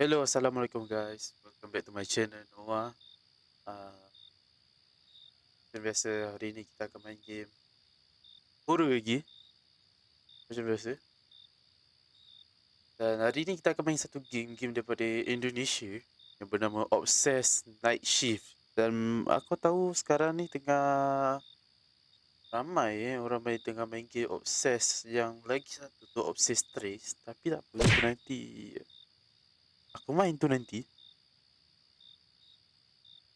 Hello, Assalamualaikum guys. Welcome back to my channel Noah. Uh, Macam biasa hari ni kita akan main game horror lagi macam biasa. Dan hari ni kita akan main satu game daripada Indonesia yang bernama Obsessed Night Shift. Dan aku tahu sekarang ni tengah ramai orang tengah main game Obsessed. Yang lagi satu tu Obsessed Trace. Tapi tak apa, itu nanti aku main tu nanti.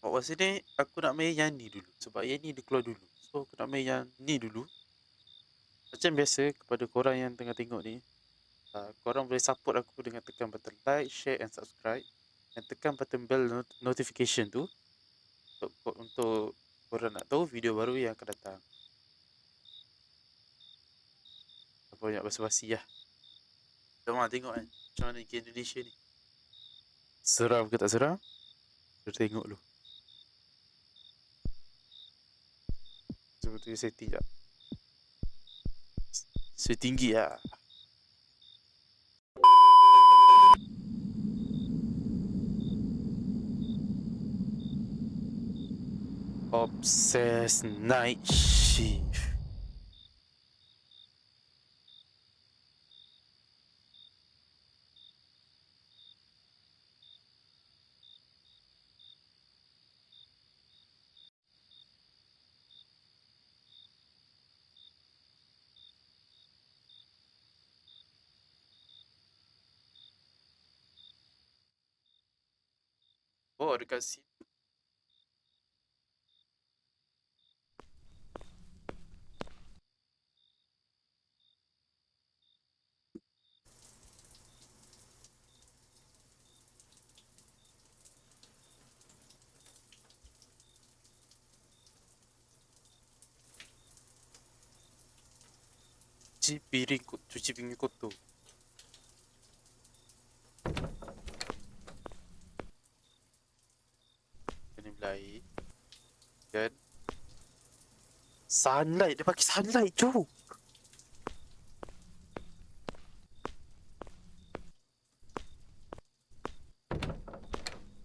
Masa ni aku nak main yang ni dulu. Sebab yang ni dia keluar dulu. So aku nak main yang ni dulu. Macam biasa kepada korang yang tengah tengok ni, korang boleh support aku dengan tekan button like, share and subscribe. Dan tekan button bell notification tu untuk korang nak tahu video baru yang akan datang. Tak banyak basa-basi lah. Jom lah tengok kan macam mana game Indonesia ni. Seram ke tak seram? Kita tengok dulu. Sebetulnya setting tak? Saya tinggi lah. Obsessed Night Shift. Oh, dekat sini. Cuci piring kotor. Kena belai. Kan? Sunlight, dia pakai sunlight tu.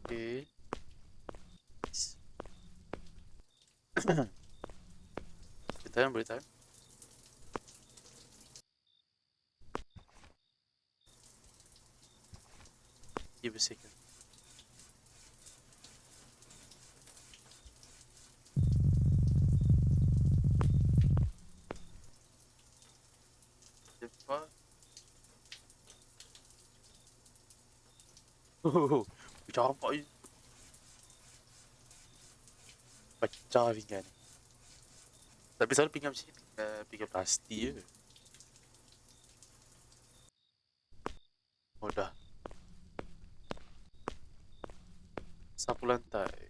Okay. Boleh tahan, boleh tahan. Dia bersihkan. Lepas. Oh, campak je. Pecah pinggan. Tapi selalu pinggan macam ni, pinggan plastik je. Oh dah. Sapu lantai.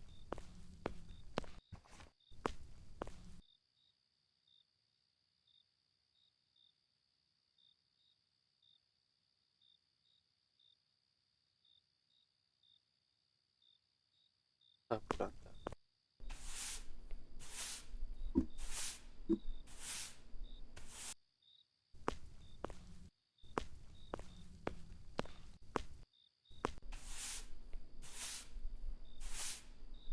Sapu lantai.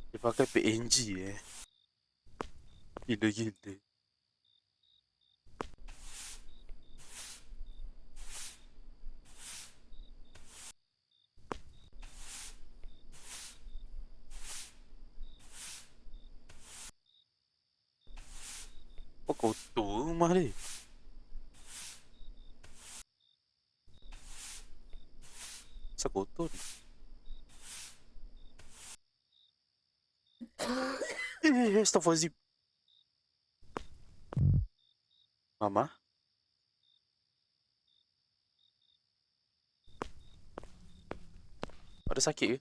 Dia pakai PNG Gila-gila. Apa kotor rumah dia? Asal kotor ni? Astaghfirullahaladzim. Mama? Ada sakit ke?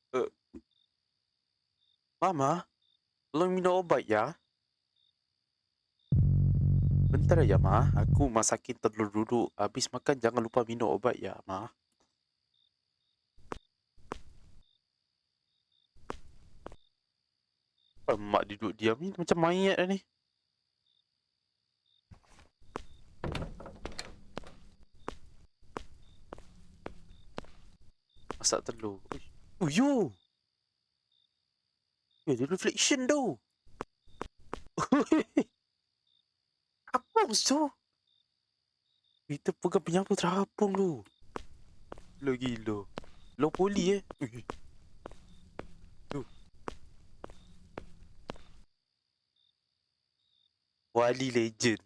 Uh, Mama? Tolong minum obat ya? Bentar aja, Ma. Aku masakin telur dulu. Habis makan jangan lupa minum obat ya, Ma. Mak duduk diam ni macam mayat dah ni. Masak telur. Oh, yo! Dia reflection tu. Apa tu? Kita pegang penyapu terapung tu. Gila. Low poly Tu. Wali legend.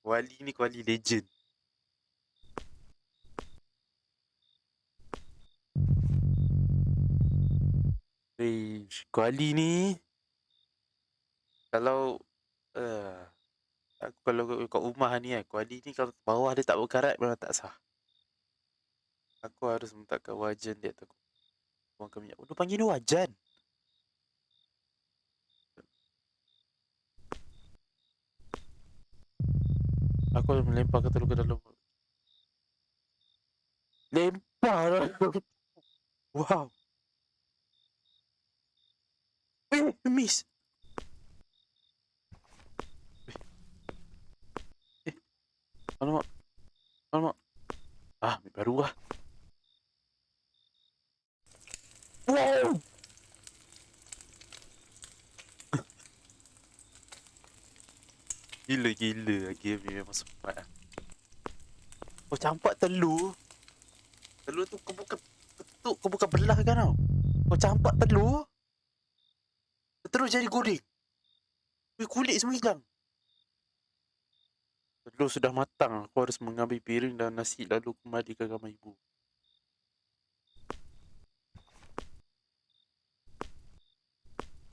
Wali ni Wali legend. Kuali ni kalau aku kalau kat rumah ni Kuali ni kalau bawah dia tak berkarat memang tak sah. Aku harus letakkan wajan dia tu. Buangkan minyak. Dia panggil ni wajan. Aku harus melemparkan telur ke dalam. Lempar lah. Wow. Miss. Alamak. Alamak. Baru lah. Wow. Gila game ni memang sempat lah. Kau campak telur. Telur tu kau bukan belah kan tau. Kau campak telur. Terus jadi goreng. Kulit semua hilang. Telur sudah matang. Aku harus mengambil piring dan nasi lalu kembali ke kamar ibu.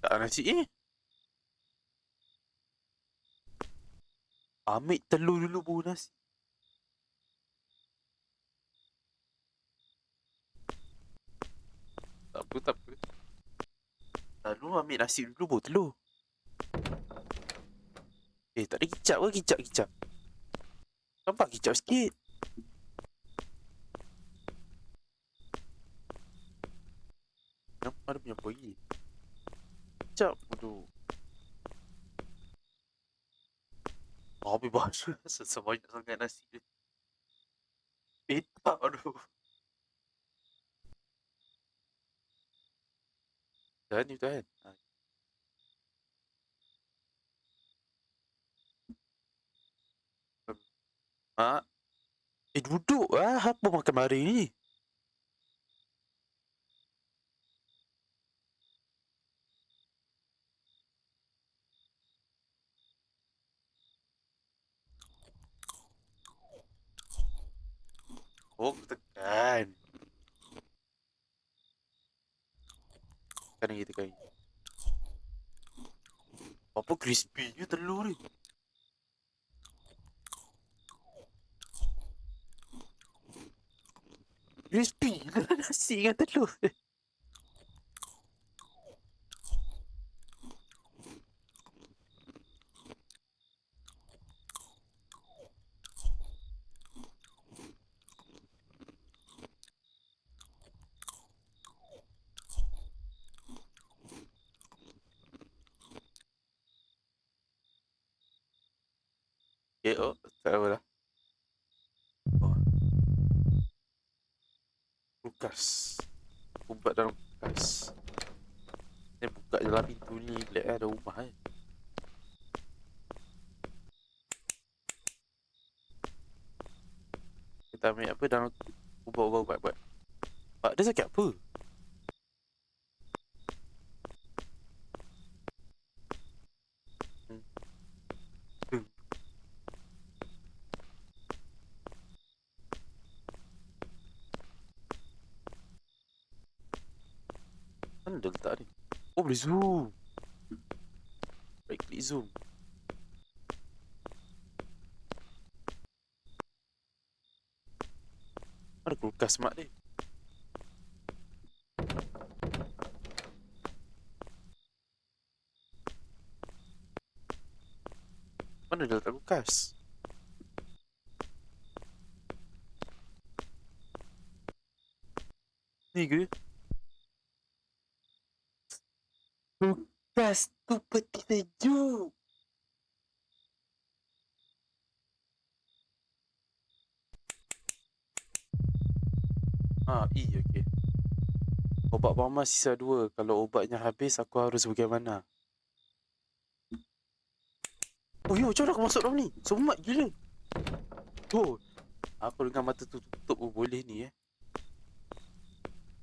Tak ada nasi ambil telur dulu baru nasi. Tak apa. Lalu ambil nasi dulu baru telur. Tak ada kicap ke kicap? Nampak kicap sikit. Nampak ada punya pergi. Kicap. Aduh. Habis basuh. Sebanyak sangat nasi dia. Tak, aduh. Tahan. Mak. Duduk lah. Apa makan mari ni? Oh, tekan. Tekan. Apa crispy-nya telur ni? Crispy nasi dengan telur. Tak apalah. Kulkas. Ubat dalam kulkas. Saya buka je lah pintu ni. Black ada rumah Kita ambil apa dalam ubat. Pak, dia sakit apa? Mana dia letak ni? Oh, boleh zoom. Right click zoom. Mana kulkas mak dia? bekas. Ni ke? Bekas tu peti sejuk. Okey. Obat mama sisa 2. Kalau obatnya habis, aku harus bagaimana? Oh yo, macam mana aku masuk dalam ni? Semat gila. Oh, aku dengan mata tutup pun boleh ni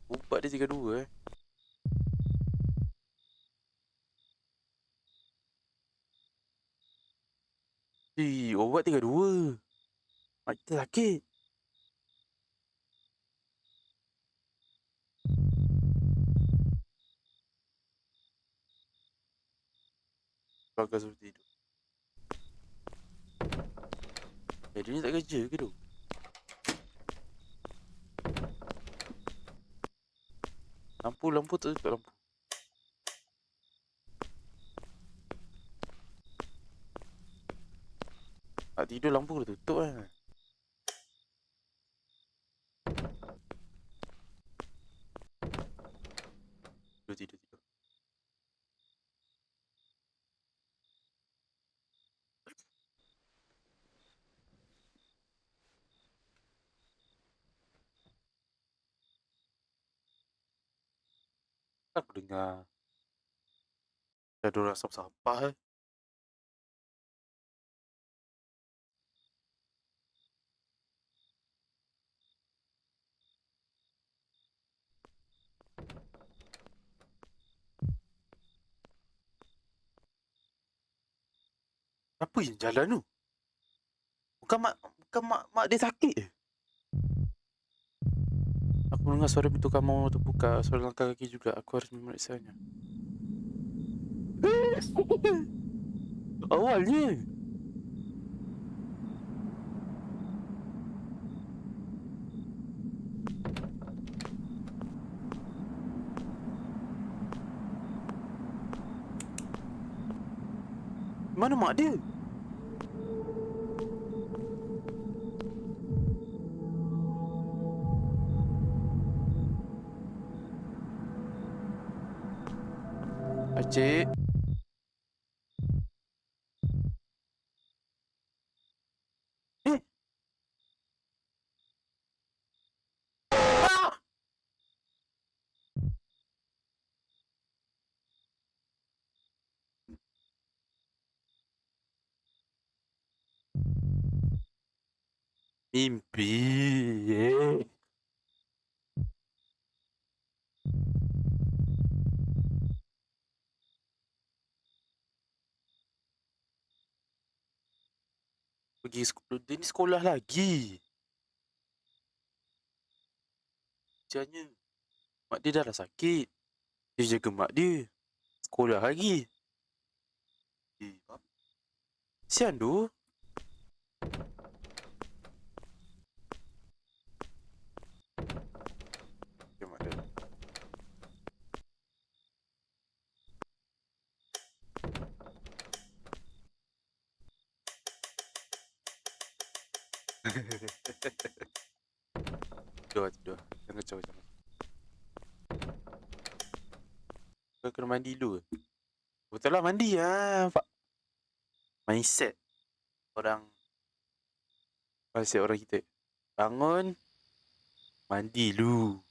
Obat dia 32 obat 32. Mak kita sakit. Pakai seperti itu. Dia ni tak kerja ke tu? Lampu tak tutup lampu. Tak tidur lampu dah tutup kan. Tidur. Aku dengar ada orang sapah. Apa yang jalan tu? Bukan mak dia sakit ke? Aku dengar suara pintu kamar terbuka, suara langkah kaki juga. Aku harus memeriksanya. Awalnya. Mana mak dia? Acik. Mimpi. Pergi sekolah. Dia ni sekolah lagi. Macamnya mak dia dah sakit. Dia jaga mak dia. Sekolah lagi. Sian tu. Okay, mak dia. Tidur. Jangan kacau. Kau kena mandi dulu. Betul lah mandi lah. Mindset orang kita. Bangun. Mandi dulu.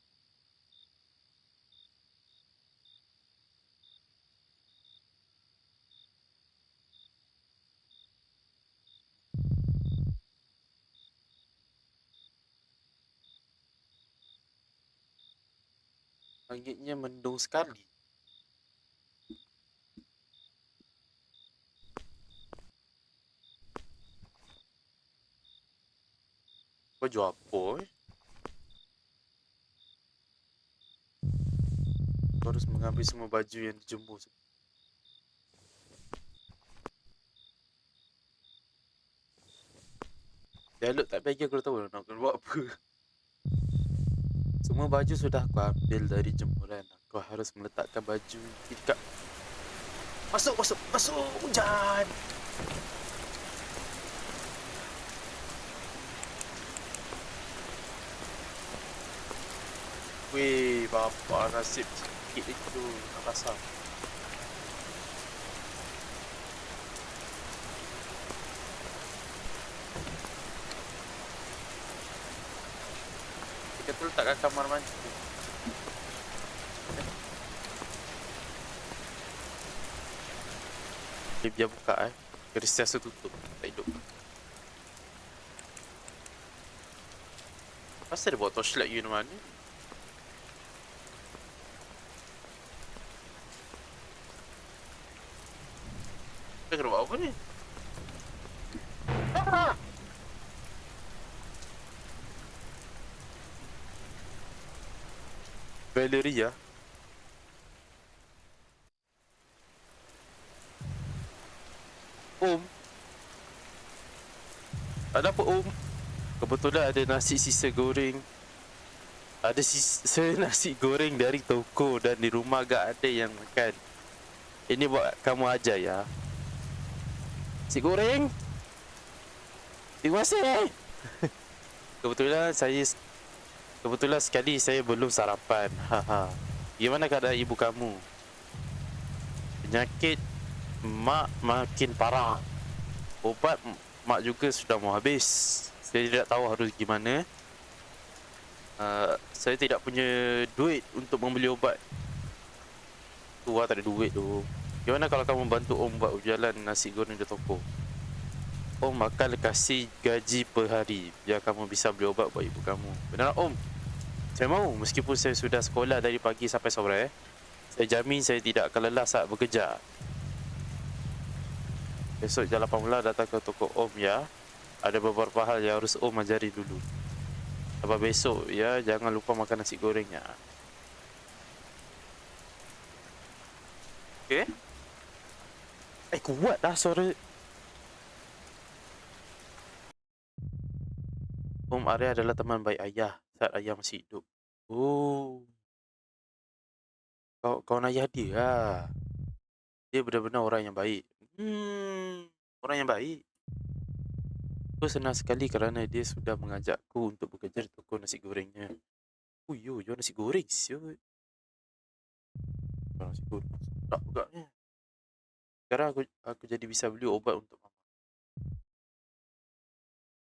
Langitnya mendung sekali. Kau jual apa Kau harus mengambil semua baju yang dijemur. Dialog tak bagi aku dah tahu nak buat apa. Semua baju sudah aku ambil dari jemuran. Kau harus meletakkan baju tidak. Masuk hujan. Weh, bapak nasib sikit itu nak pasang. Dia kata letak kat kamar mandi. Dia biar buka Dia sentiasa tutup. Tak hidup. Pasal dia bawa torchlight you mana? Dia kena buat apa ni? Valeria. Om. Ada apa Om? Kebetulan ada nasi sisa goreng. Ada sisa nasi goreng dari toko dan di rumah agak ada yang makan. Ini buat kamu aja ya. Nasi goreng. Terima kasih. Kebetulan sekali saya belum sarapan. Haha. Gimana keadaan ibu kamu? Penyakit mak makin parah. Obat mak juga sudah mau habis. Saya tidak tahu harus gimana. Saya tidak punya duit untuk membeli obat. Tua tak ada duit tu. Gimana kalau kamu bantu Om buat jualan nasi goreng di toko? Om akan kasih gaji per hari biar kamu bisa beli obat buat ibu kamu. Benar Om? Saya mahu meskipun saya sudah sekolah dari pagi sampai sore. Saya jamin saya tidak akan lelah saat bekerja. Besok jam 8 malam datang ke toko Om ya. Ada beberapa hal yang harus Om ajari dulu. Sampai besok ya, jangan lupa makan nasi gorengnya. Okay? Kuat dah suara. Om Arya adalah teman baik ayah saat ayah masih hidup. Oh. Kawan ayah dia lah. Dia benar-benar orang yang baik. Orang yang baik. Aku senang sekali kerana dia sudah mengajakku untuk bekerja di toko nasi gorengnya. Yo, jual nasi goreng siut. Jual nasi goreng. Tak juga ni. Sekarang aku jadi bisa beli obat untuk mama.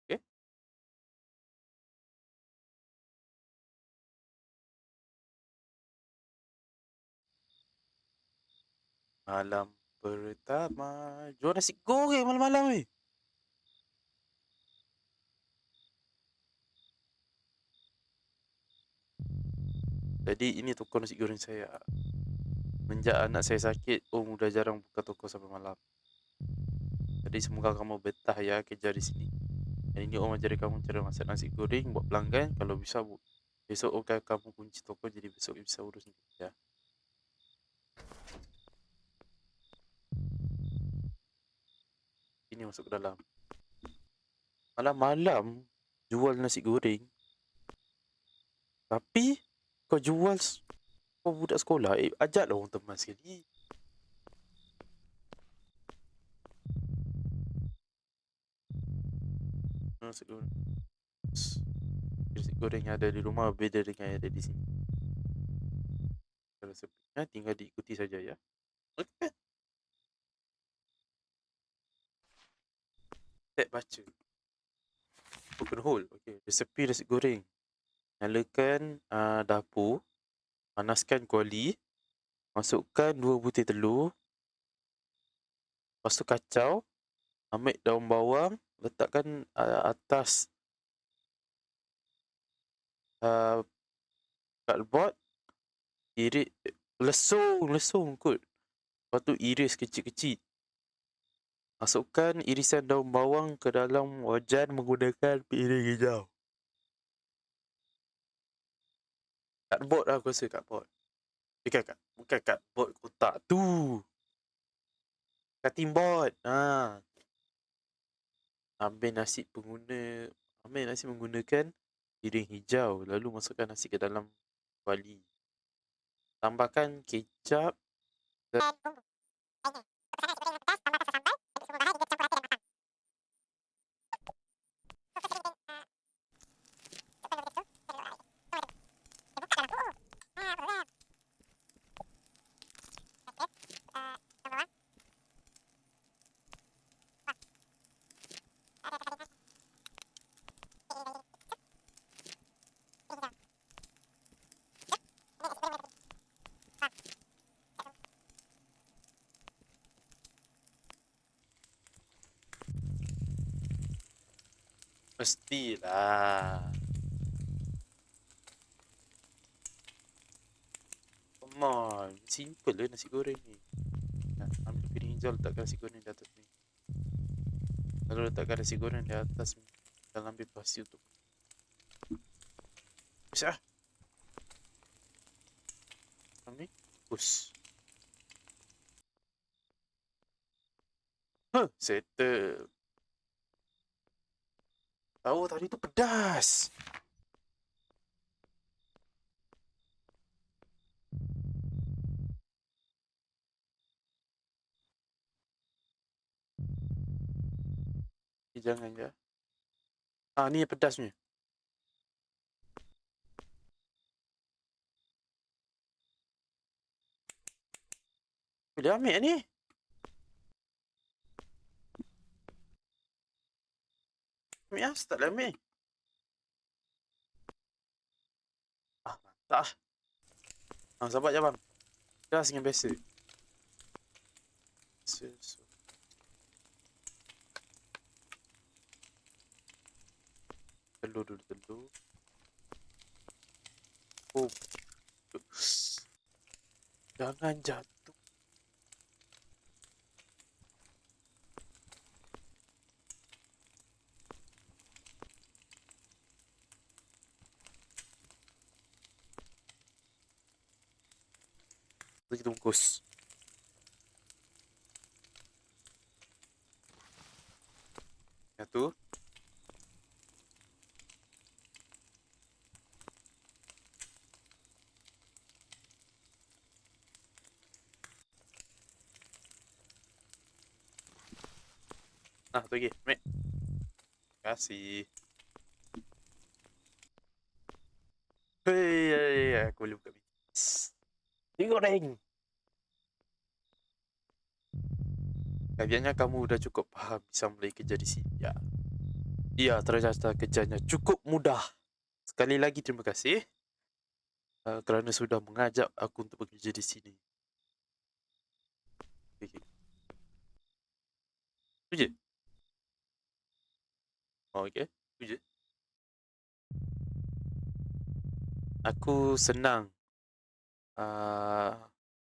Okay? Malam pertama. Jual nasi goreng malam-malam ni. Jadi ini toko nasi goreng saya. Menjak anak saya sakit, Om udah jarang buka toko sampai malam. Jadi semoga kamu betah ya kerja di sini. Dan ini Om ajari kamu cara masak nasi goreng buat pelanggan. Kalau bisa besok Om akan kamu kunci toko jadi besok bisa urus ni ya. Ini masuk ke dalam. Malam-malam jual nasi goreng. Tapi kau jual kau budak sekolah, ajaklah orang teman sekali. Nasi goreng. Nasi goreng yang ada di rumah beda dengan yang ada di sini. Kalau sepinya tinggal diikuti saja ya. Okay. Tab baca. Open hole. Okay. Resepi nasi goreng. Nyalakan dapur. Panaskan kuali. Masukkan 2 butir telur. Lepas tu kacau. Ambil daun bawang. Letakkan atas cardboard. Iris. Lesung kot. Lepas tu iris kecil-kecil. Masukkan irisan daun bawang ke dalam wajan menggunakan piring hijau. Cardboard lah aku rasa cardboard. Bukan cardboard kotak tu. Cutting board. Ambil nasi menggunakan piring hijau. Lalu masukkan nasi ke dalam kuali. Tambahkan kecap dan Mestilah. Come on. Simple lah nasi goreng ni. Ambil piring hijau, letakkan nasi goreng di atas ni. Lalu letakkan nasi goreng di atas ni. Dan ambil pasti untuk bisa. Ni push. Settle. Tahu tadi tu pedas. Jangan je. Ni yang pedasnya. Boleh ambil ni. Ambil lah, start lah ambil. Mantap. Sabar je bang. Dah dengan biasa. Telur dulu, telur. Oh. Jangan jatuh. Kita bungkus. Yang tu. Tu lagi. Ambil. Terima kasih. Hei, aku boleh buka bisnes. Nasi goreng. Kayaknya kamu dah cukup faham bisa mulai kerja di sini. Ya. Ya, ternyata kerjanya cukup mudah. Sekali lagi terima kasih kerana sudah mengajak aku untuk bekerja di sini. Okay. Itu je? Okay. Itu je. Aku senang.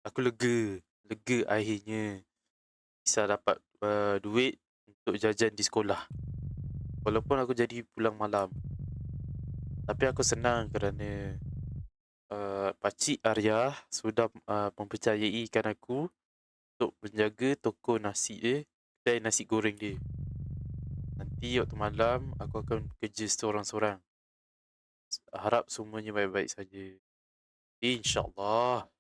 Aku lega. Lega akhirnya bisa dapat duit untuk jajan di sekolah. Walaupun aku jadi pulang malam. Tapi aku senang kerana Pakcik Arya sudah mempercayaikan aku untuk menjaga toko nasi dia, kedai nasi goreng dia. Nanti waktu malam aku akan kerja seorang-seorang. Harap semuanya baik-baik saja. InsyaAllah.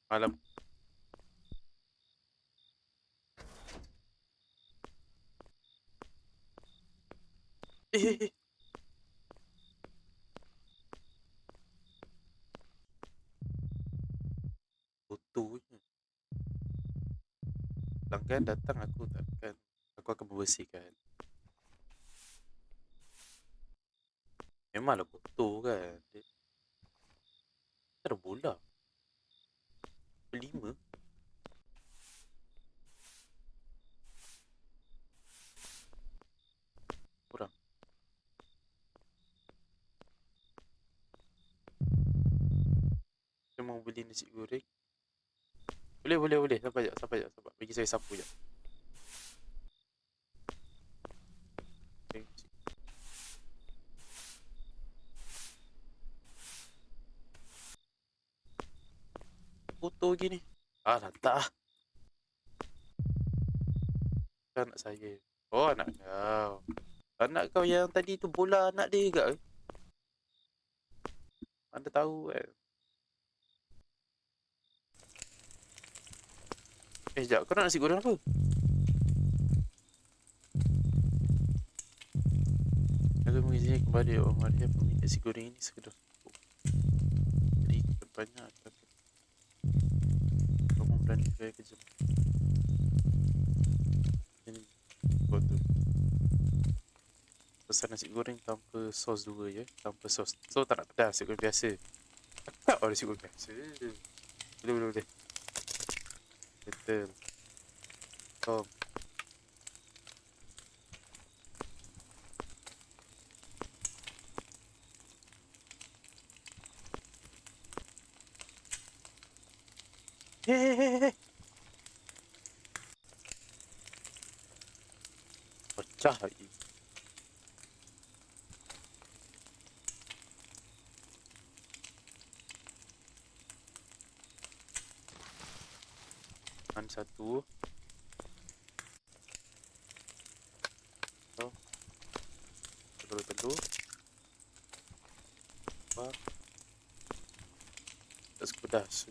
Malam. Fotonya. Pelanggan datang aku akan membersihkan. Memanglah kotor kan. Ada bola. 5. Kurang. Saya mau beli nasi goreng. Boleh. Sabar. Bagi saya sapu je. Foto gini. Lantak. Anak saya. Oh, anak kau. Anak kau yang tadi tu bola anak dia ke? Anda tahu kan? Sekejap. Kau nak nasi goreng apa? Aku mengizinkan kembali Orang Maria pemilik nasi goreng ini sekedar cukup. Jadi kedepannya akan kamu berani saya kejam. Ini foto. pesan nasi goreng tanpa sos 2 je, tanpa sos. So tak nak pedas, nasi goreng biasa. Cakap nasi goreng biasa. Boleh. Betul. Tom. Hei. Pecah lagi. Makan satu. So. Telur. Apa? Tak suka pedas.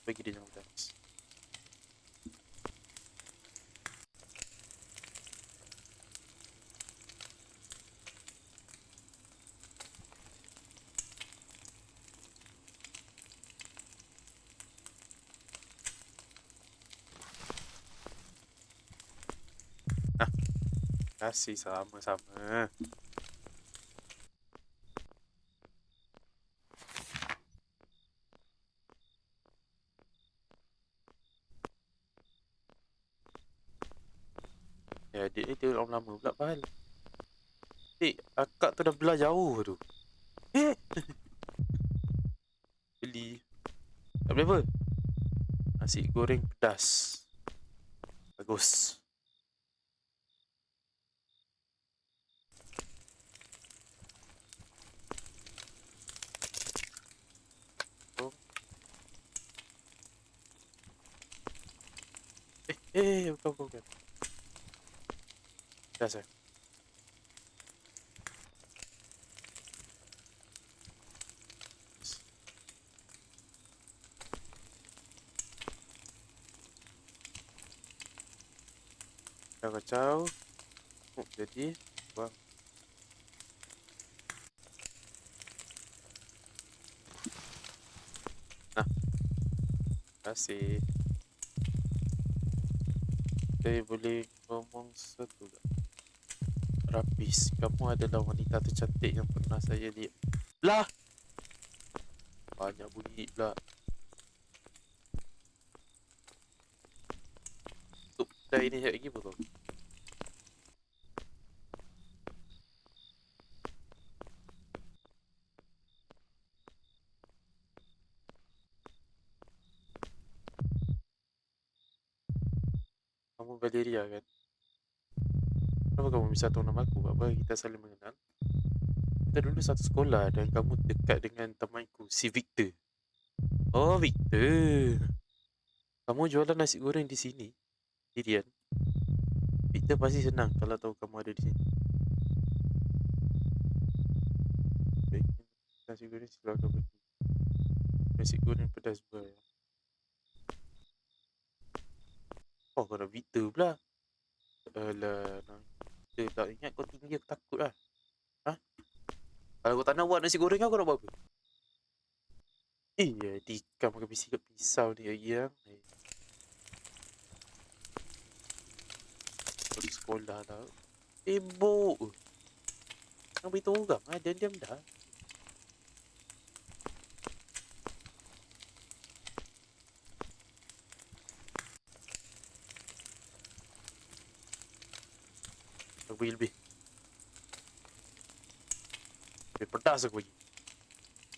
Bagi dia jangan pedas. Kasih sama-sama. Ya, adik ni tengok lama-lama pula pal. Akak tu dah belah jauh tu. Beli. Tak boleh apa? Nasi goreng pedas. Bagus. Bukan. Pedas eh? Kacau. Jadi buang. Terima kasih. Saya boleh ngomong satu tak? Rapis, kamu adalah wanita tercantik yang pernah saya lihat. Lah! Banyak bunyi pula. Untuk kedai ni sekejap lagi betul. Kamu Valeria kan? Kenapa kamu bisa tahu nama aku? Apa kita saling mengenal? Kita dulu satu sekolah dan kamu dekat dengan temanku, si Victor. Oh, Victor. Kamu jualan nasi goreng di sini? Dirian? Victor pasti senang kalau tahu kamu ada di sini. Baik, nasi goreng silakan pergi. Nasi goreng pedas buaya. Oh, kau dah Victor pula. Alah, Victor tak ingat kau tinggi aku takut lah. Ha? Kalau kau tak nak buat nasi goreng kau nak buat apa? Ya, Dika makan pisau ni lagi yang. Pergi sekolah lah. Sibuk. Jangan beritahu orang lah, diam-diam dah. Aku bagi lebih. Lebih pedas aku bagi.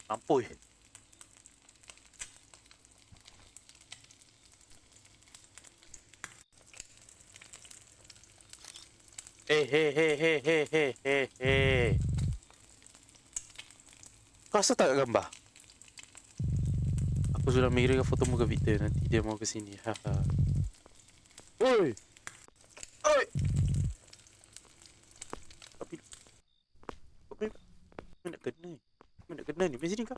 Ampui. Hei. Kau rasa tak gambar? Aku sudah mengirimkan foto muka Victor. Nanti dia mau ke sini. Oi! Tapi kau nak kena ni. Mari sini kau.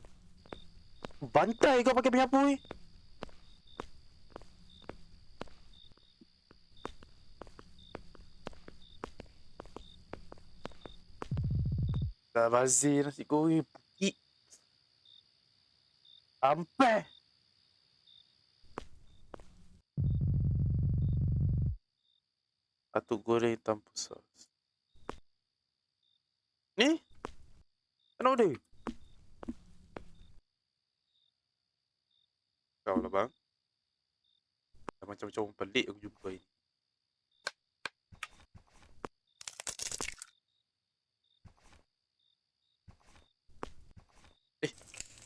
Bantai kau pakai penyapu ni. Dah bazir nasi goreng. Bukit. Sampai. Atuk goreng tanpa sos. Ni? Kan order? Kau lah bang. Dah macam-macam orang pelik aku jumpa ni.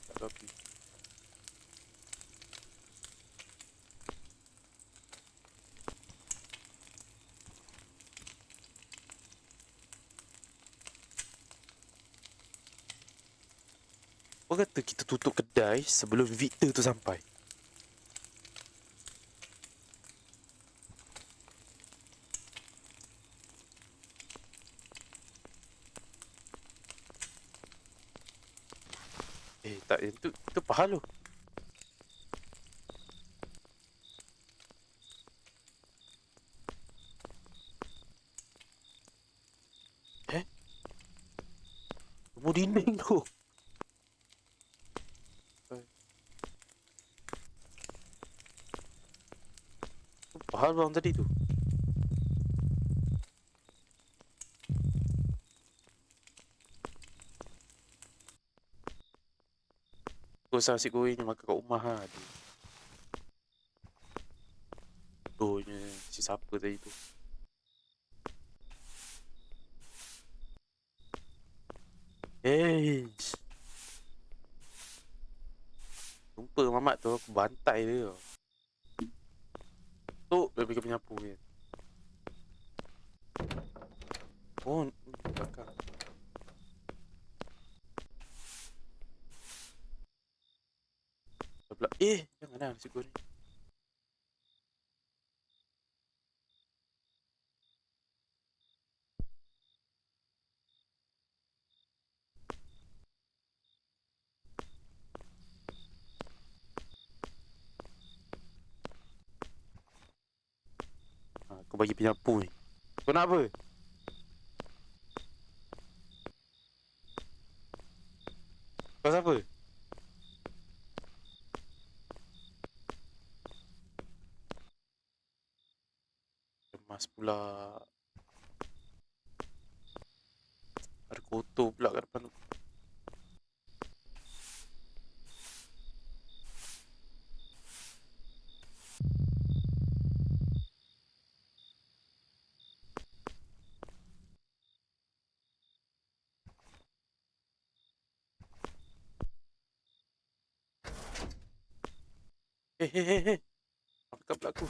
Tak tahu api. Apa kata kita tutup kedai sebelum Victor tu sampai? Tak, itu pahal tu. Temu dinding tu. Pahal bang tadi tu. Kau rasa nasi goreng ni makan kat rumah lah. Dohnya si siapa tadi tu. Jumpa mamat tu aku bantai dia. Tu dia pergi penyapu kan. Oh, belakang. Sebelah. Jangan lah nasi goreng. Aku bagi penyapu ni. Kau nak apa? Kau siapa? Lemas pula. Ada kotor pula kat depan tu. Angkat pula aku.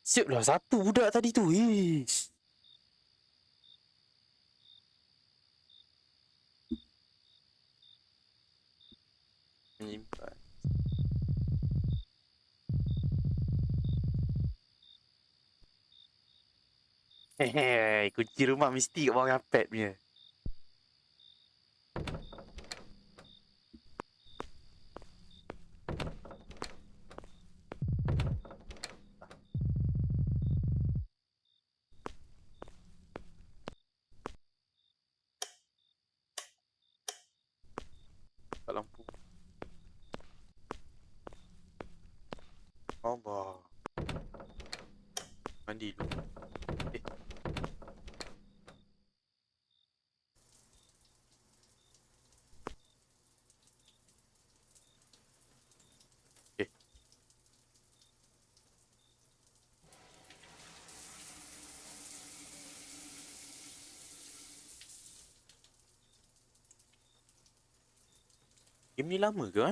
Siap lah, siapa budak tadi tu? Menyimpan. Kunci rumah mesti kat bawah kapet punya. Tak lampu. Allah. Mandi dulu. Game ni lama ke?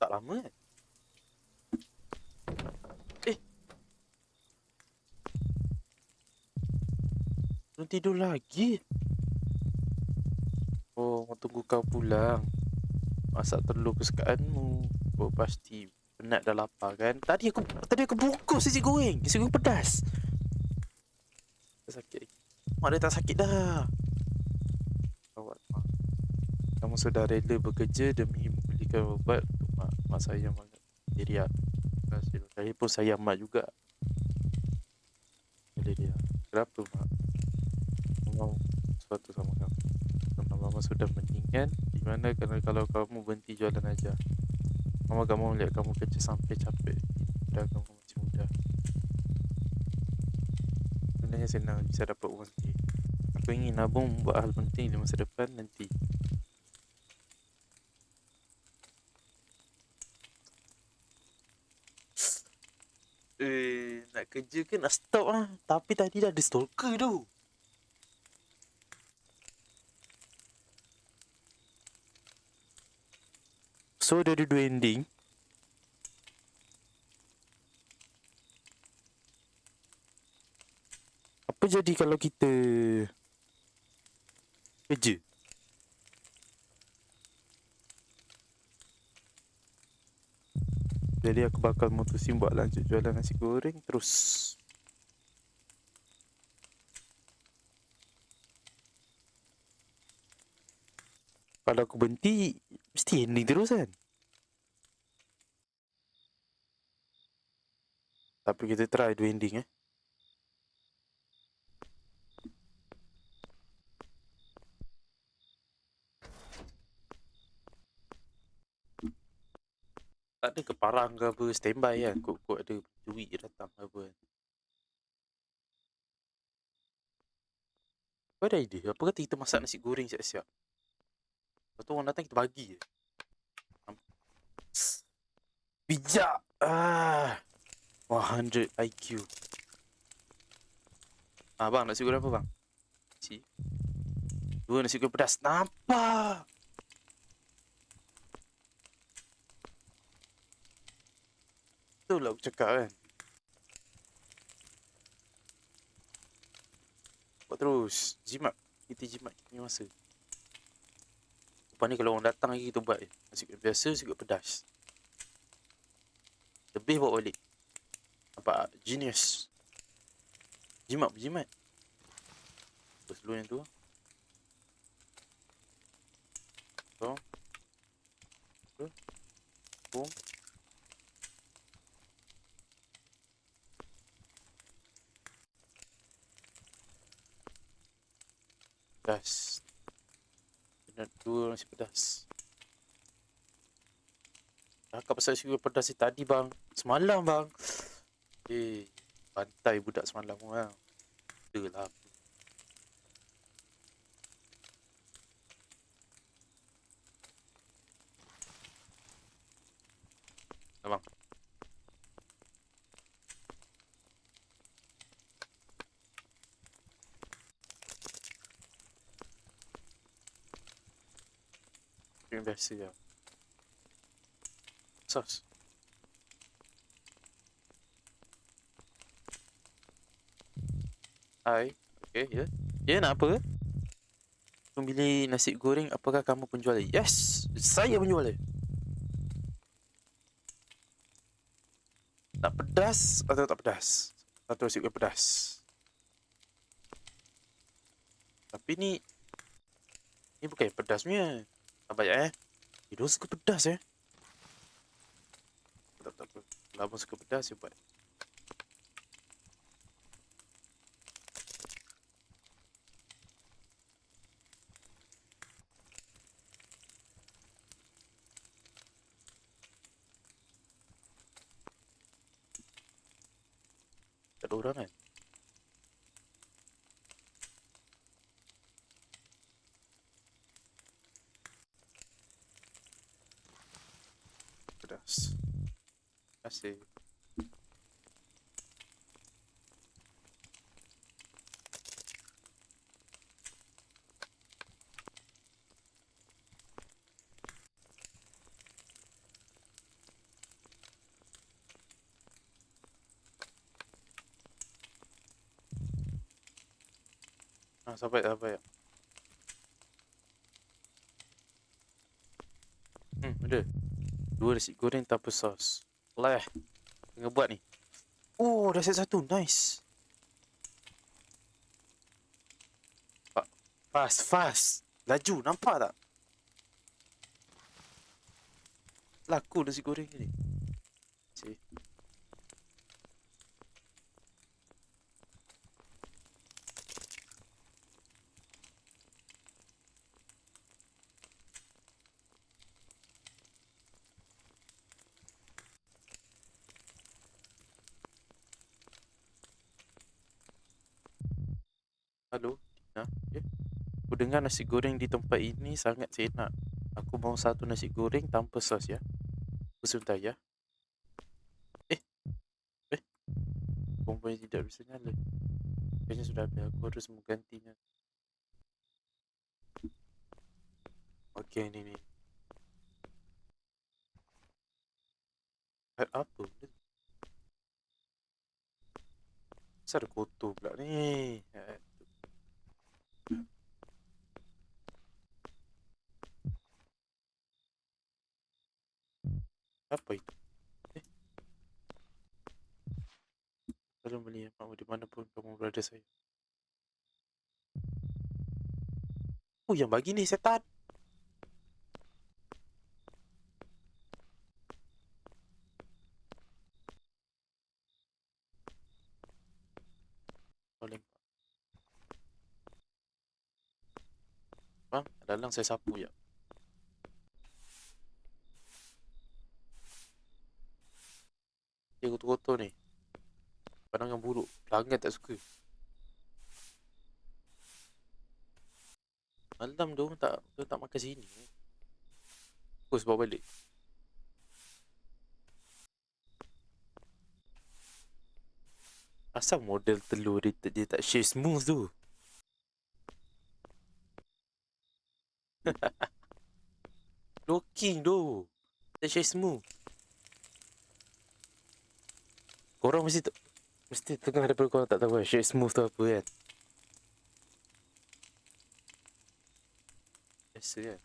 Tak lama kan? Belum tidur lagi? Oh, mau tunggu kau pulang. Masak telur kesukaanmu. Oh, pasti penat dah lapar kan? Tadi aku bungkus nasi goreng. Nasi goreng pedas. Dah sakit lagi. Mak dia tak sakit dah. Awak mak. Kamu sudah rela bekerja demi membelikan ubat untuk mak saya banget. Dia. Terima kasih. Saya pun sayang mak juga. Dia. Kenapa mak? Mau sesuatu sama kamu. Karena mama sudah meninggal. Di mana kalau kamu berhenti jualan aja. Mama gak mau lihat kamu kerja sampai capek. Dah kamu masih muda. Sebenarnya senang bisa dapat uang sendiri. Aku ingin nabung buat hal penting di masa depan nanti. Nak kerja ke nak stop lah. Tapi tadi dah ada stalker tu. So, dia ada dua ending. Apa jadi kalau kita kerja? Jadi aku bakal mutusin buat lanjut jualan nasi goreng terus. Kalau aku berhenti, mesti ending terus kan? Tapi kita try dua ending eh. Tak ada keparang ke apa, standby kan. Kok ada duit datang ke apa kan. Kau ada idea? Apa kata kita masak nasi goreng siap-siap? Lepas tu orang datang kita bagi je. Bijak! 100 IQ. Bang, nasi goreng apa bang? Si. Dua nasi goreng pedas. Nampak! Betul lah aku cakap kan. Buat terus. Jimat. Kita jimat kita punya masa. Lepas ni kalau orang datang lagi kita buat je. Nasi goreng biasa, nasi goreng pedas. Lebih bawa balik. Nampak? Genius. Jimat berjimat. Terus dulu yang tu. So. Boom. Pedas. Kena dua nasi pedas. Cakap pasal nasi goreng pedas ni tadi bang. Semalam bang. Bantai budak semalam tu bang. Betul lah. Abang. Yang biasa lah. Sos. Hai. Okay, ya. Ya, nak apa ke? Memilih nasi goreng, apakah kamu penjual? Yes! Saya penjual. Tak pedas atau tak pedas? Satu nasi goreng pedas. Tapi ni bukan yang pedas punya. Tak banyak Dia suka pedas Tak apa. Kalau abang suka pedas, dia buat. Tak ada orang kan? Pedas. Terima kasih. Sampai. Ada. Dua nasi goreng tanpa sos. Lah, tengah buat ni. Oh, dah set satu. Nice. Fast. Laju, nampak tak? Laku nasi goreng ni. Cik. Halo, Tina. Ya. Aku dengar nasi goreng di tempat ini sangat enak. Aku mau satu nasi goreng tanpa sos ya. Sebentar ya. Eh, eh, komponya tidak bisa nyala. Kayaknya sudah habis. Aku harus menggantinya. Okey, ni. Apa? Asal ada kotor pula ni. Apa itu? Eh, tolong beli mak di mana pun kamu berada saya. Oh, yang bagi ni setan. Paling bang, dalam saya sapu ya. Dia kotor-kotor ni. Pandangan buruk. Pelanggan tak suka. Malam dia tak makan sini. Terus bawa balik. Asal model telur dia tak share smooth tu. Looking tu. Tak share smooth. Korang mesti tengah daripada korang tak tahu share smooth tu apa kan. Biasa kan.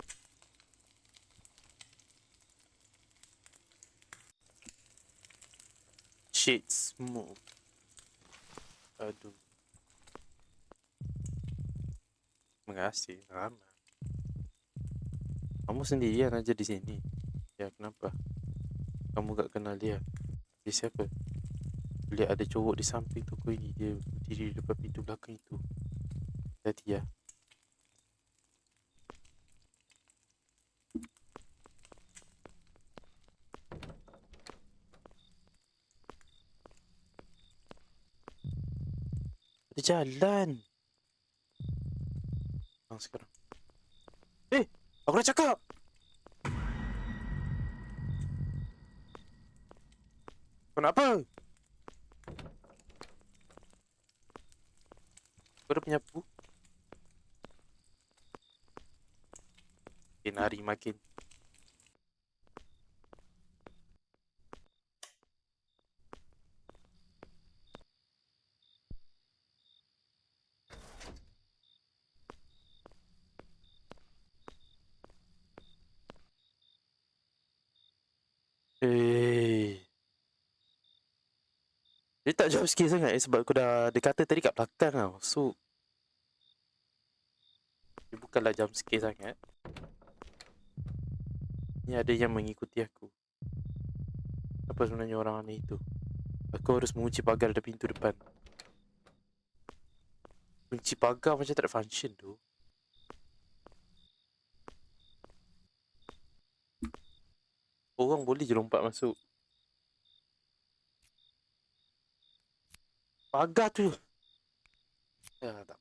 Shade smooth. Aduh. Terima kasih. Ramai. Kamu sendirian aja di sini. Ya, kenapa? Kamu gak kenal dia. Dia siapa? Lihat ada cowok di samping toko ini. Dia berdiri di depan pintu belakang itu. Hati ya. Ada jalan. Sekarang. Aku dah cakap. Kenapa? Kau dah penyapu? Makin hari makin. Dia tak jump scare sangat sebab aku dia kata tadi kat belakang tau. So, dia bukanlah jump scare sangat. Ni ada yang mengikuti aku. Apa sebenarnya orang aneh itu? Aku harus mengunci pagar ada pintu depan. Kunci pagar macam tak ada function tu. Orang boleh je lompat masuk. Pagar tu. Ya, tak apa.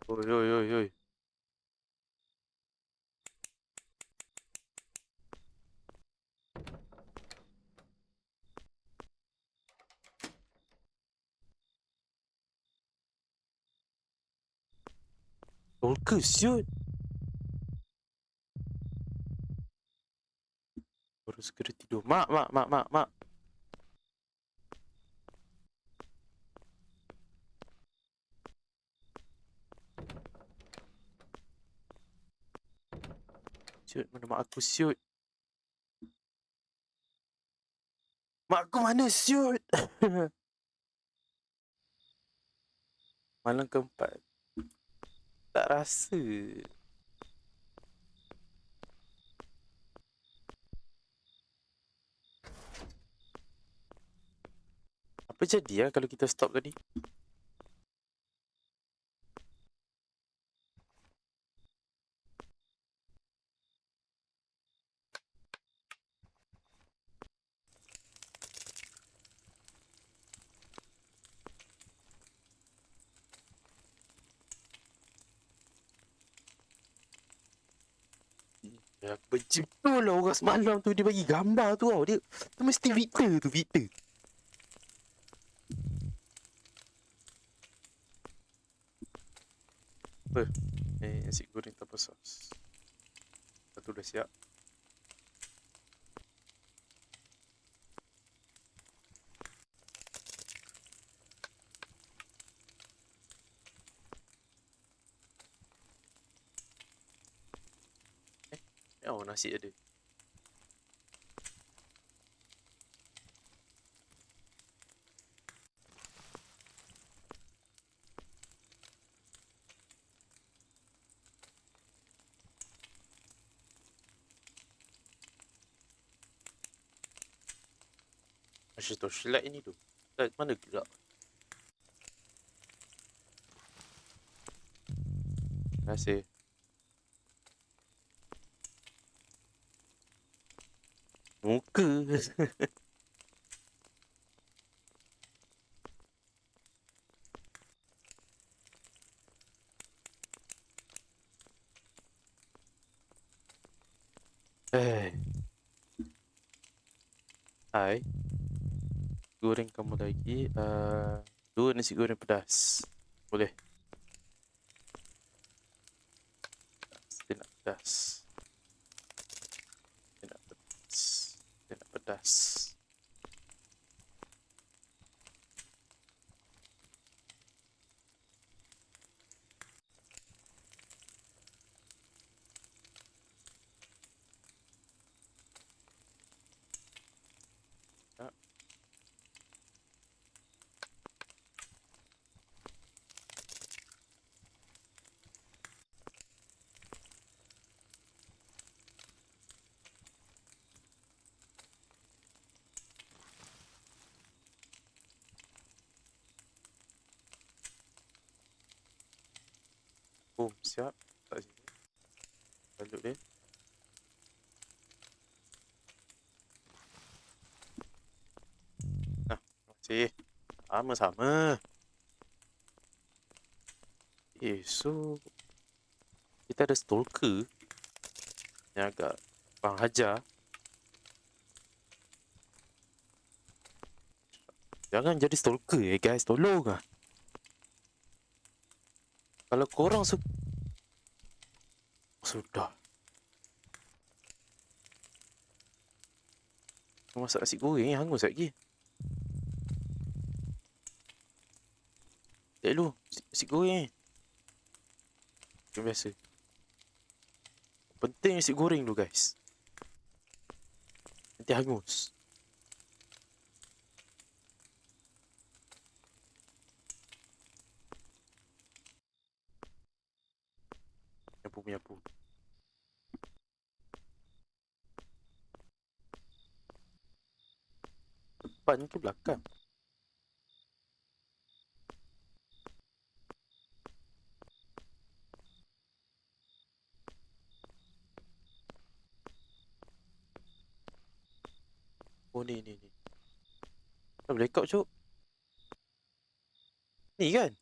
Oi, oi, oi, oi. Tolka siut. Baru segera tidur. Mak, mak, mak, mak, mak. Siut, mana mak aku siut? Mak aku mana siut? Malam keempat. Tak rasa. Apa jadi ya kalau kita stop tadi? Ya, aku benci betul lah orang semalam tu. Dia bagi gambar tu tau. Dia tu mesti Victor tu, Victor. Apa? Nasi goreng tanpa sos. Satu dah siap. Oh, nasi ada. Asyik tu, shelat ini tu. Mana gerak? Terima kasih. Muka. Hai. Goreng kamu lagi. Dua nasi goreng pedas. Boleh. Dia nak pedas. Dia nak pedas. Dia nak pedas. Boom, siap. Tak sini. Balut dia. Nah, terima kasih. Sama-sama. So kita ada stalker yang agak bang hajar. Jangan jadi stalker guys, tolong lah. Kalau korang sudah masak nasi goreng hangus lagi. Tak dulu, nasi goreng macam biasa. Penting nasi goreng tu guys. Nanti hangus. Menyapu. Depan ke belakang? Oh ni. Dah blackout cuk. Ni kan?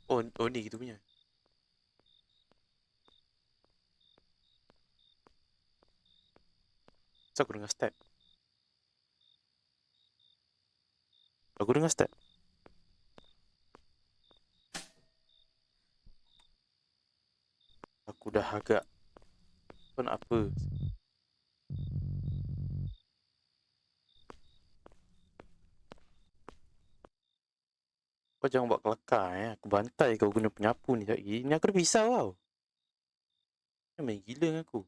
Oh ni gitu punya. So aku dengar step. Aku dengar step. Aku dah agak kau nak apa? Kau jangan buat kelakar Aku bantai kau guna penyapu ni sekejap lagi. Ni aku dah pisau tau. Kau main gila dengan aku.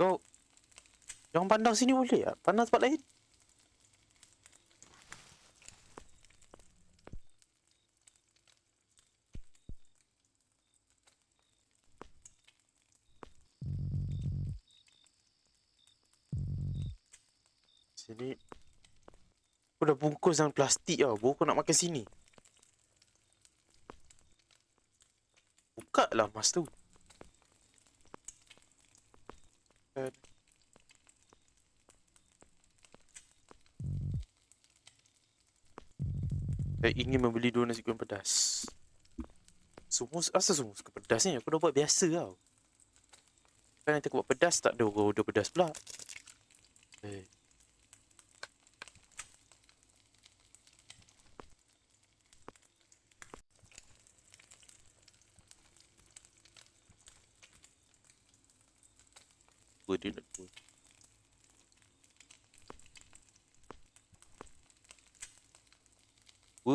Kau jangan pandang sini boleh tak? Pandang tempat lain. Sini. Aku dah bungkus dalam plastik tau. Baru kau nak makan sini. Buka lah mas tu. Saya ingin membeli 2 nasi goreng pedas. Asal semua suka pedas ni? Aku dah buat biasa tau. Kan nanti aku buat pedas, tak ada orang order pedas pula. Apa dia nak buat?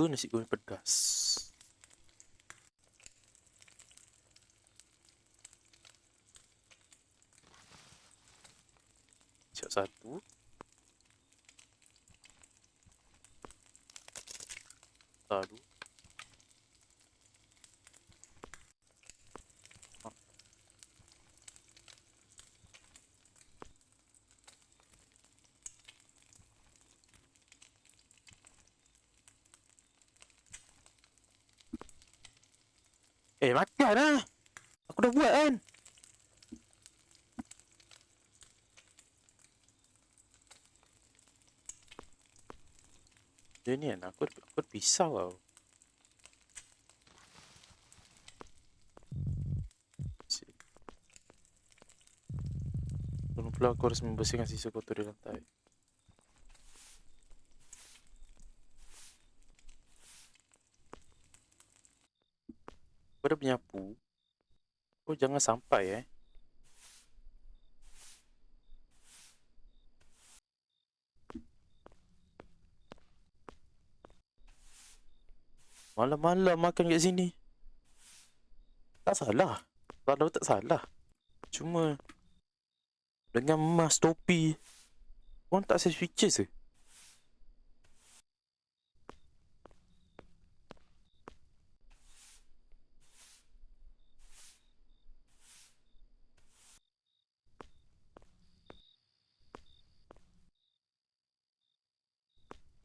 Nasi goreng pedas. Siap satu. Lalu. Makan lah. Aku dah buat kan. Dia ni kan, aku ada pisau tau. Tolong pula aku harus membersihkan sisa kotor di lantai. Aku dah menyapu. Oh jangan sampai malam-malam makan kat sini. Tak salah. Kalau tak salah. Cuma dengan mask, topi, orang tak set features ke?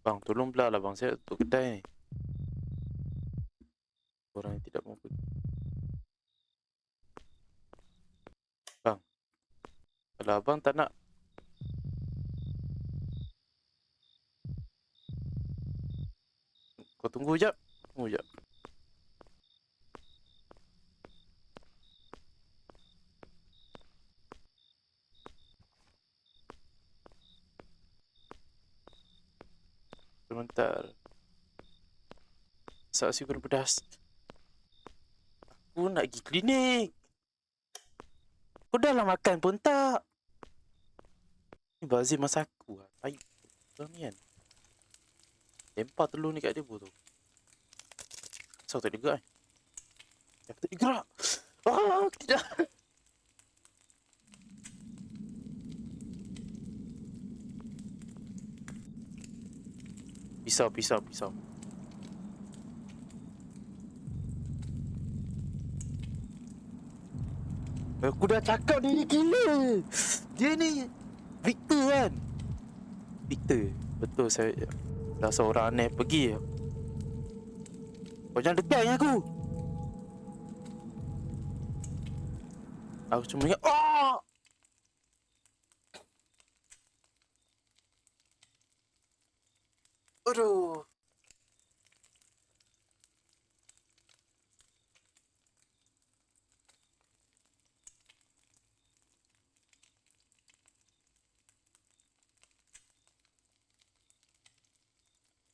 Bang, tolong belah lah bang. Saya tutup kedai ni. Orang yang tidak mau pergi. Bang. Kalau abang tak nak. Kau tunggu jap. Tunggu jap. Sebentar. Nasi goreng pedas. Aku nak pergi klinik. Kau dah lah makan pun tak. Ni bazir masa aku lah. Baik. Kau ni kan. Lempar telur ni kat dia pun tu. Asal tak dia gerak kan? Aku tak dia gerak. Tidak. Pisau. Aku dah cakap dia ni gila. Dia ni Victor kan? Victor. Betul saya dah seorang aneh pergi. Kau jangan dekat dengan aku. Aku cuma ingat aduh.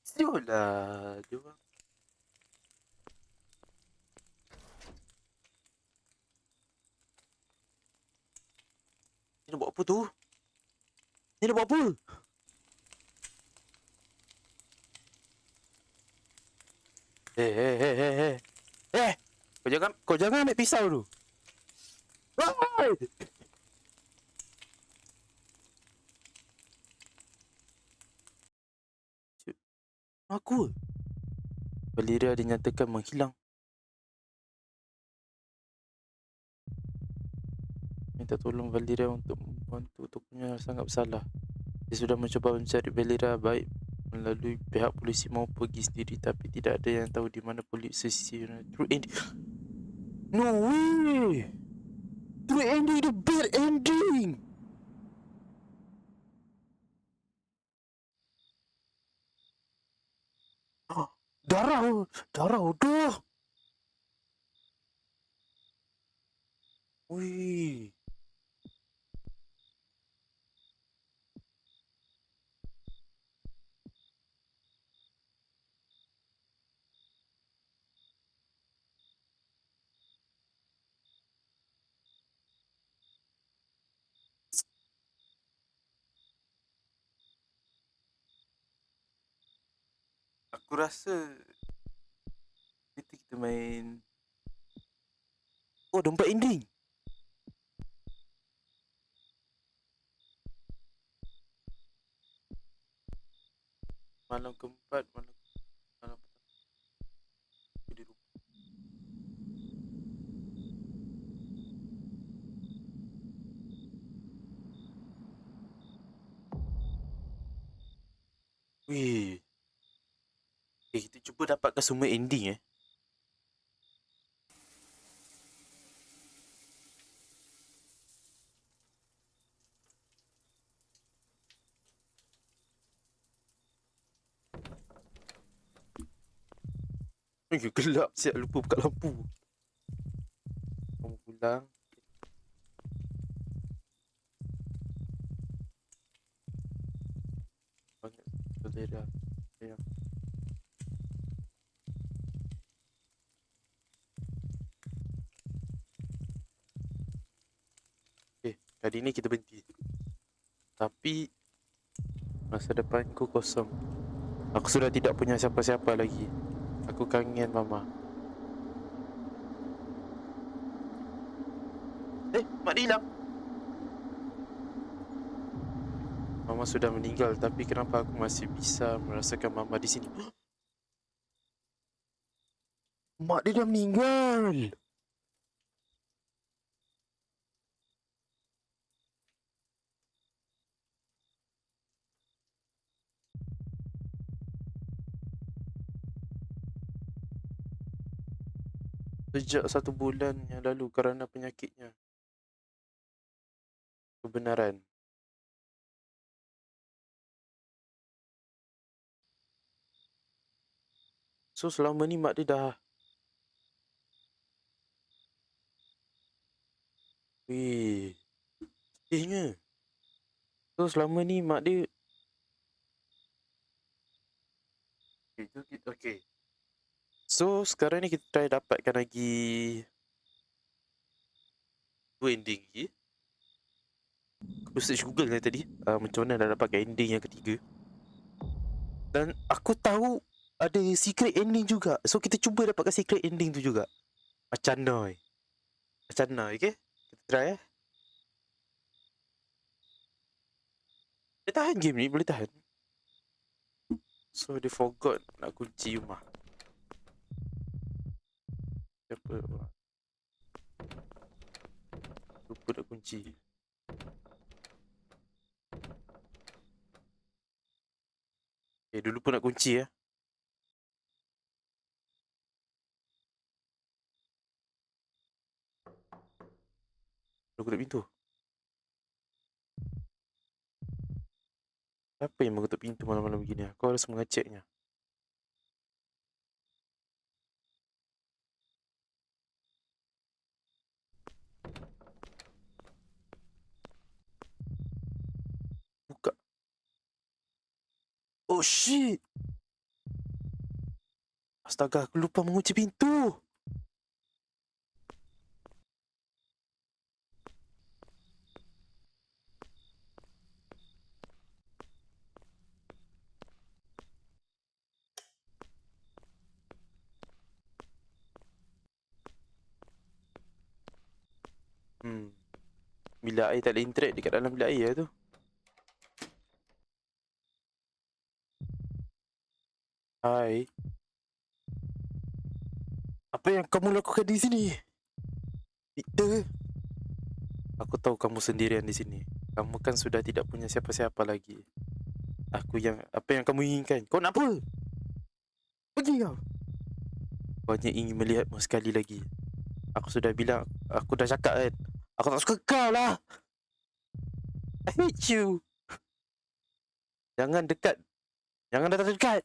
Siulah. Jom. Ni nak buat apa tu? Ni nak buat apa? Kau jangan ambil pisau tu. Aku. Valeria dinyatakan menghilang. Minta tolong Valeria untuk membantu tokonya sangat bersalah. Dia sudah mencuba mencari Valera baik melalui pihak polisi maupun pergi sendiri, tapi tidak ada yang tahu di mana polisi CCTV. True ending. No way! True ending, the bad ending! Darah! Darah udah! Wih. Aku rasa kita main. Oh, ada 4 ending. Malam keempat, malam pertama di rumah. Wih. Kita cuba dapatkan semua ending gelap siap, lupa buka lampu. Kamu pulang. Banyak selera. Sayang. Kali ni kita berhenti. Tapi masa depanku kosong. Aku sudah tidak punya siapa-siapa lagi. Aku kangen mama. Mak dia hilang. Mama sudah meninggal, tapi kenapa aku masih bisa merasakan mama di sini? Mak dia dah meninggal. Sejak 1 bulan yang lalu kerana penyakitnya. Kebenaran. So selama ni mak dia dah. Weh, sedihnya. So selama ni mak dia. Okay. So sekarang ni kita try dapatkan lagi 2 ending lagi. Aku search Google lah tadi, macam mana dah dapatkan ending yang ketiga. Dan aku tahu ada secret ending juga. So kita cuba dapatkan secret ending tu juga. Macam mana? Okay? Kita try Dia tahan game ni, boleh tahan. So dia forgot nak kunci rumah. Siapa? Lupa nak kunci. Dia lupa nak kunci Aku nak pintu. Siapa yang mengetuk pintu malam-malam begini? Aku harus mengeceknya. Buka. Oh shit. Astaga, aku lupa mengunci pintu. Bila air tak ada internet dekat dalam bilik air tu. Hai. Apa yang kamu lakukan di sini? Victor. Aku tahu kamu sendirian di sini. Kamu kan sudah tidak punya siapa-siapa lagi. Apa yang kamu inginkan? Kau nak apa? Pergi kau. Kau hanya ingin melihatmu sekali lagi. Aku sudah bilang, aku dah cakap kan. Aku tak suka kau lah. I hate you. Jangan dekat. Jangan datang dekat.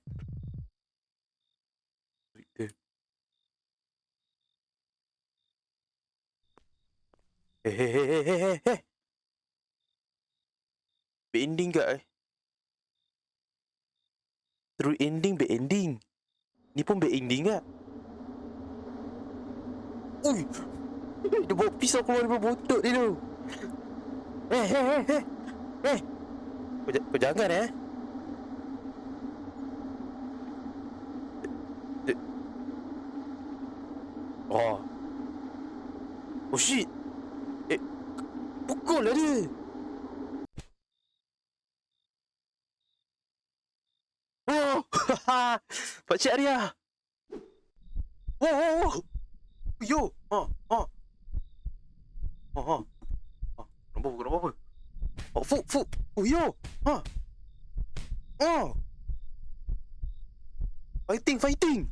Hehehehehehe. Bad ending ke True ending, bad ending. Ni pun bad ending ke? Ui. Dia bawa pisau keluar daripada botot dia tu. Eh. Kau jangan Oh. Oh shit. Pukul lah dia. Oh. Pakcik Arya. Oh. Yo. Oh. Nampak apa? Oh, Fu. Oh, yo. Oh. Fighting.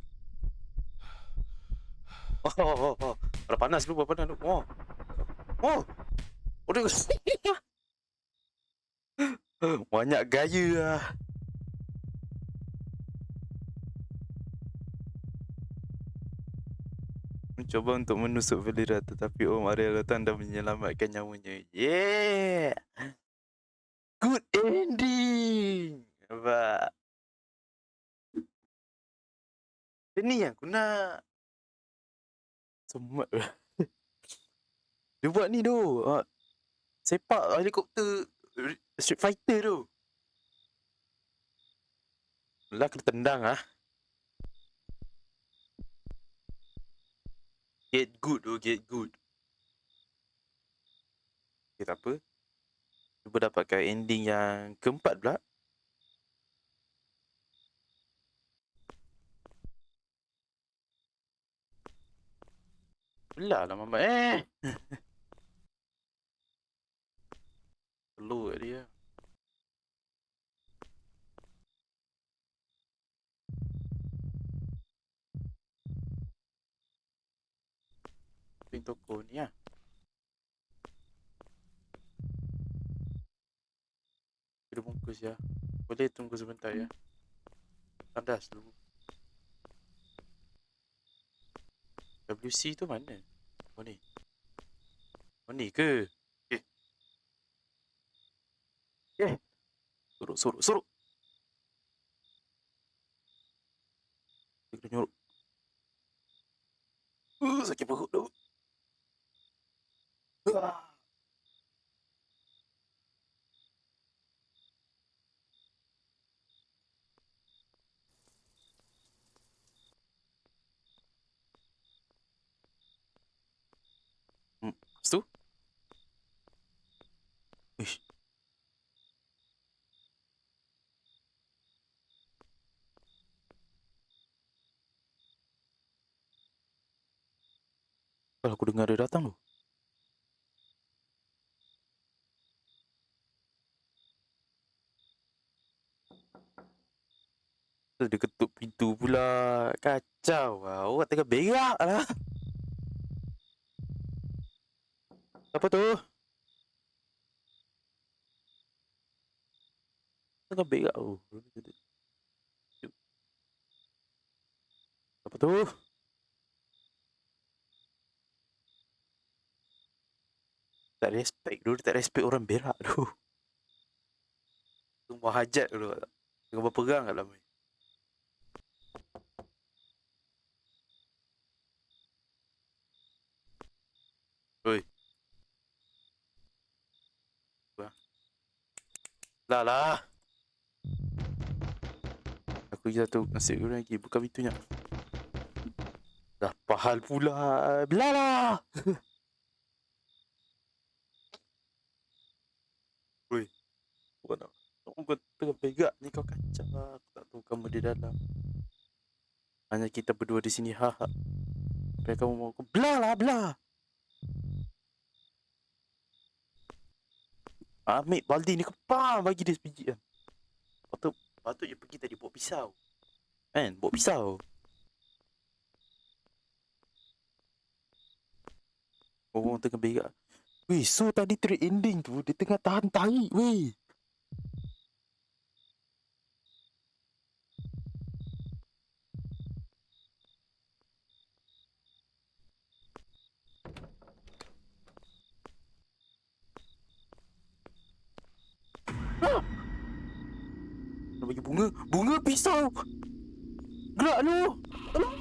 Oh. Pada panas dulu. Oh. Oh, dia. Banyak gaya lah. Mencoba untuk menusuk Valera, tetapi Om Arya datang dan menyelamatkan nyawanya. Yeah. Good ending. Nampak? Ini yang aku nak. Semat lah. Dia buat ni tu. Sepak helikopter Street Fighter tu. Lah kena tendang ah. Get good. Okay, tak apa. Cuba dapatkan ending yang keempat pula. Belah lah Mama. Perlu kat dia. Pin toko ni lah. Dia bungkus ya. Boleh tunggu sebentar ya. Tandas dulu. WC tu mana? Oh ni. Oh ni ke? Sorok. Dia kena nyorok. Sakit perut tu. Lepas tu? Ish. Kalau aku dengar dia datang tu. Dia ketuk pintu pula. Kacau lah. Orang tengah berak lah. Apa tu? Tengah berak tu. Apa tu? Tak respect tu. Dia tak respect orang berak tu. Tunggu hajat tu. Tengah berperang kat dalam ni. Oi. Lah. Aku jatuh nasi goreng lagi. Buka pintunya. Dah pahal pula. Belah lah. Oi. Kau tengah pegang ni kau kacau lah. Aku tak tahu kamu di dalam. Hanya kita berdua di sini. Ha. Apa yang kamu mau? Belah lah. Ambil baldi ni kepam bagi dia sebiji kan. Patutnya pergi tadi bawa pisau. Kan? Bawa pisau. Orang tengah berak. Weh, so tadi trade ending tu dia tengah tahan tahi, weh. Nak bagi bunga pisau. Gerak lu. Tolong.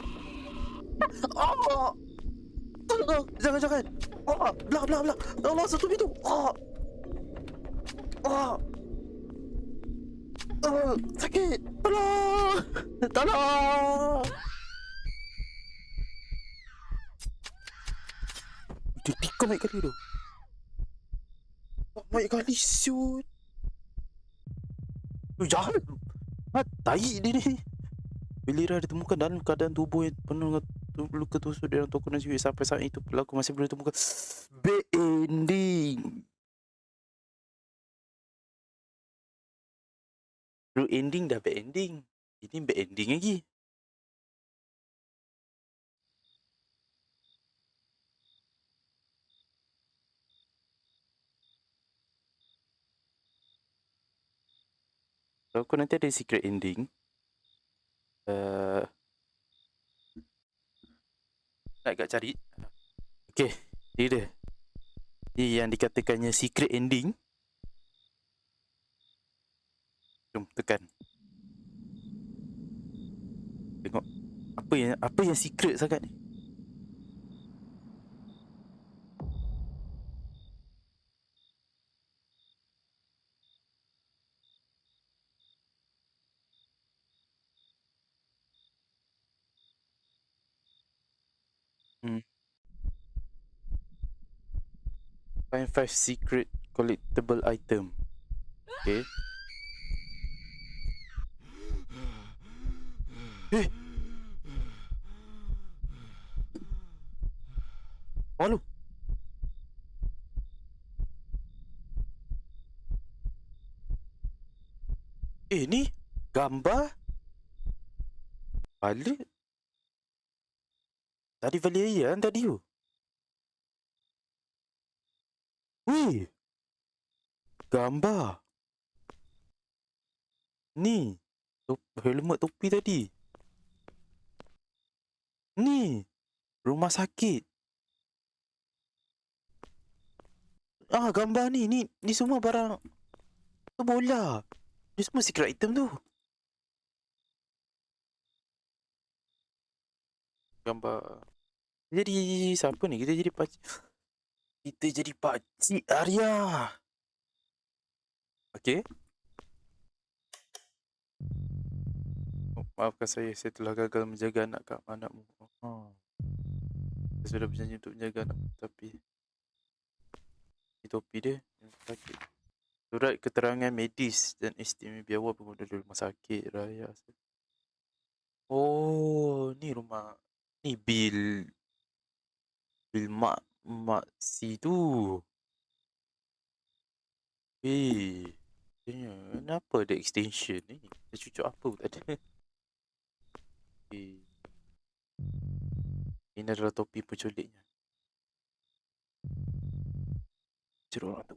Ah. Tolong, jangan. Belah. Tolong satu pintu. Sakit. Tolong. Dia tikam banyak kali tu. Banyak kali siut. Jahat. Tai dia ni. Bila Ira ditemukan dalam keadaan tubuh yang penuh dengan luka tusuk dalam toko nasi, sampai saat itu pelaku masih belum ditemukan. Bad ending. True ending dah bad ending. Ini bad ending lagi. Kalau kau nanti ada secret ending, nak kat cari. Okay, dia. Ini yang dikatakannya secret ending. Jom tekan. Tengok apa yang secret sangat ni. Find 5 secret collectible item. Okay. Malu. Ni gambar Valeria. Tadi Valeria kan tadi tu. Weh, gambar ni helmet topi tadi. Ni rumah sakit. Gambar ni semua barang bola. Ni semua secret item tu. Gambar. Jadi siapa ni? Kita jadi pakcik Arya. Okay. Maafkan saya telah gagal menjaga anakmu. Saya sudah berjanji untuk menjaga anakmu, tapi topi dia sakit. Surat keterangan medis dan istimewa biawak pengguna di rumah sakit raya. Ni rumah. Ni bil mak si tu. Kenapa ada extension ni? Dia cucuk apa pun tak ada. Ini adalah topi penculiknya. Ceruk orang tu.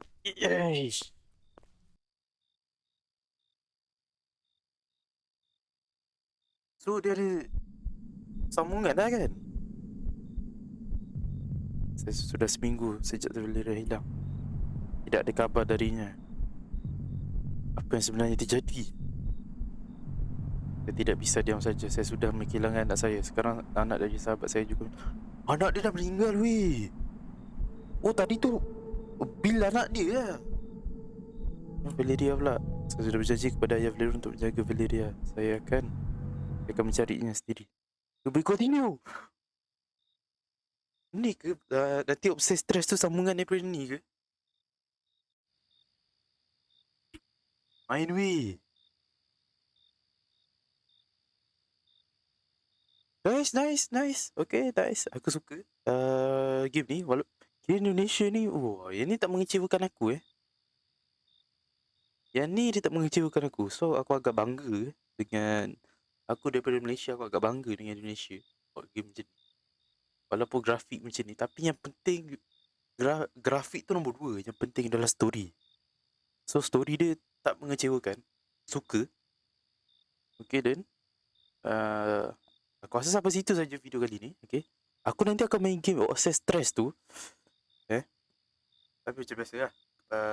So dia ada sambungan dah kan? Saya sudah seminggu sejak Valeria hilang. Tidak ada kabar darinya. Apa yang sebenarnya terjadi? Saya tidak bisa diam saja. Saya sudah kehilangan anak saya. Sekarang anak dari sahabat saya juga. Anak dia dah meninggal weh. Tadi tu bil anak dia lah. Valeria pula. Saya sudah berjanji kepada ayah Valeria untuk menjaga Valeria. Saya akan mencarinya sendiri. We continue. Ni ke nanti obses stress tu sambungan daripada ni ke? Main weh. Nice. Okay, nice. Aku suka. Game ni game Indonesia ni. Yang ni tak mengecewakan aku Yang ni dia tak mengecewakan aku. So aku agak bangga dengan aku daripada Malaysia, aku agak bangga dengan Indonesia buat game macam ni. Walaupun grafik macam ni, tapi yang penting grafik tu nombor 2, yang penting adalah story. So story dia tak mengecewakan. Suka. Okay, then aku rasa sampai situ saja video kali ni. Okay, aku nanti akan main game Access Stress tu. Tapi macam biasa lah,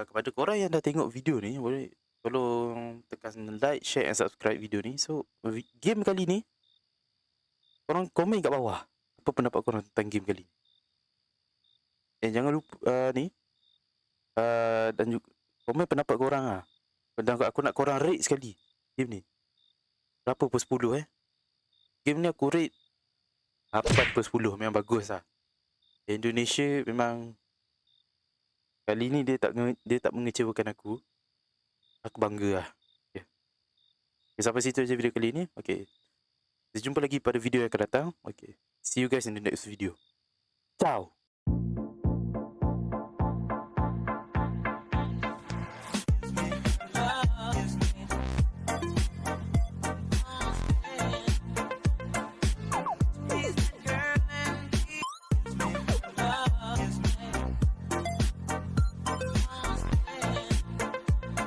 kepada korang yang dah tengok video ni, boleh tolong tekan like, share and subscribe video ni. So game kali ni, korang komen kat bawah apa pendapat korang tentang game kali ni. Dan jangan lupa dan juga komen pendapat korang lah. Dan aku nak korang rate sekali game ni. Berapa per 10 Game ni aku rate 8 per 10. Memang bagus lah. Indonesia memang kali ni dia tak mengecewakan aku. Aku bangga lah. Okay. Sampai situ je video kali ni. Okay, kita jumpa lagi pada video yang akan datang. Okay, see you guys in the next video. Ciao.